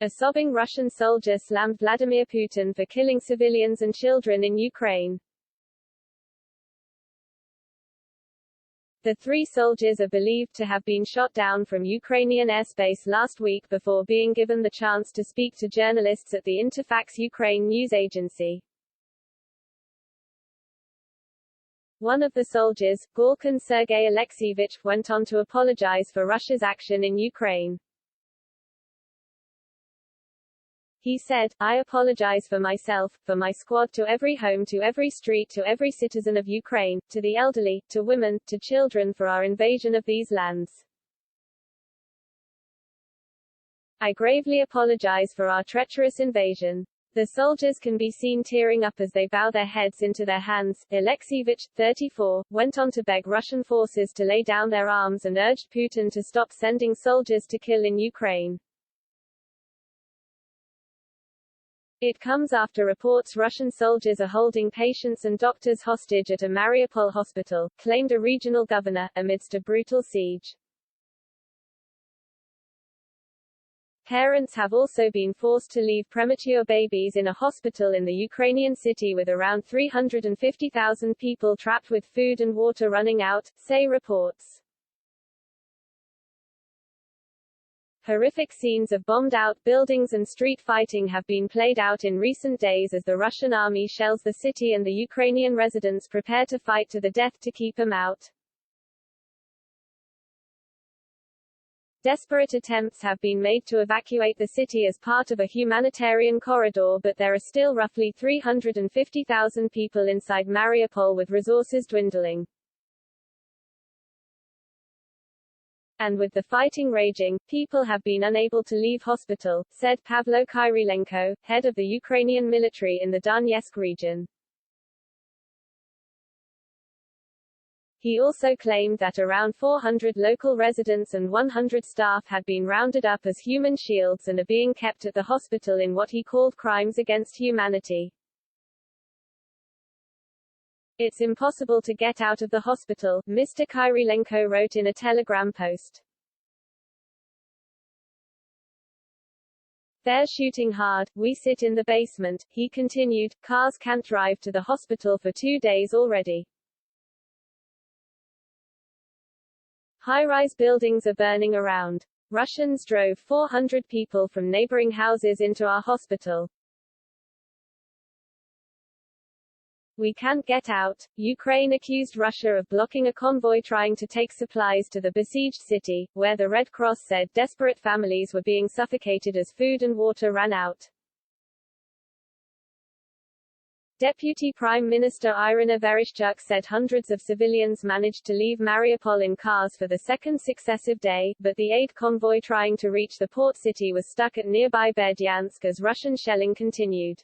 A sobbing Russian soldier slammed Vladimir Putin for killing civilians and children in Ukraine. The three soldiers are believed to have been shot down from Ukrainian airspace last week before being given the chance to speak to journalists at the Interfax Ukraine news agency. One of the soldiers, Gorkin Sergei Alexeyevich, went on to apologize for Russia's action in Ukraine. He said, "I apologize for myself, for my squad, to every home, to every street, to every citizen of Ukraine, to the elderly, to women, to children for our invasion of these lands. I gravely apologize for our treacherous invasion." The soldiers can be seen tearing up as they bow their heads into their hands. Alexeyevich, 34, went on to beg Russian forces to lay down their arms and urged Putin to stop sending soldiers to kill in Ukraine. It comes after reports Russian soldiers are holding patients and doctors hostage at a Mariupol hospital, claimed a regional governor, amidst a brutal siege. Parents have also been forced to leave premature babies in a hospital in the Ukrainian city with around 350,000 people trapped with food and water running out, say reports. Horrific scenes of bombed-out buildings and street fighting have been played out in recent days as the Russian army shells the city and the Ukrainian residents prepare to fight to the death to keep them out. Desperate attempts have been made to evacuate the city as part of a humanitarian corridor, but there are still roughly 350,000 people inside Mariupol with resources dwindling. And with the fighting raging, people have been unable to leave hospital, said Pavlo Kyrylenko, head of the Ukrainian military in the Donetsk region. He also claimed that around 400 local residents and 100 staff had been rounded up as human shields and are being kept at the hospital in what he called crimes against humanity. "It's impossible to get out of the hospital," Mr. Kyrylenko wrote in a Telegram post. "They're shooting hard, we sit in the basement," he continued. "Cars can't drive to the hospital for 2 days already. High-rise buildings are burning around. Russians drove 400 people from neighboring houses into our hospital. We can't get out." Ukraine accused Russia of blocking a convoy trying to take supplies to the besieged city, where the Red Cross said desperate families were being suffocated as food and water ran out. Deputy Prime Minister Irina Vereshchuk said hundreds of civilians managed to leave Mariupol in cars for the second successive day, but the aid convoy trying to reach the port city was stuck at nearby Berdyansk as Russian shelling continued.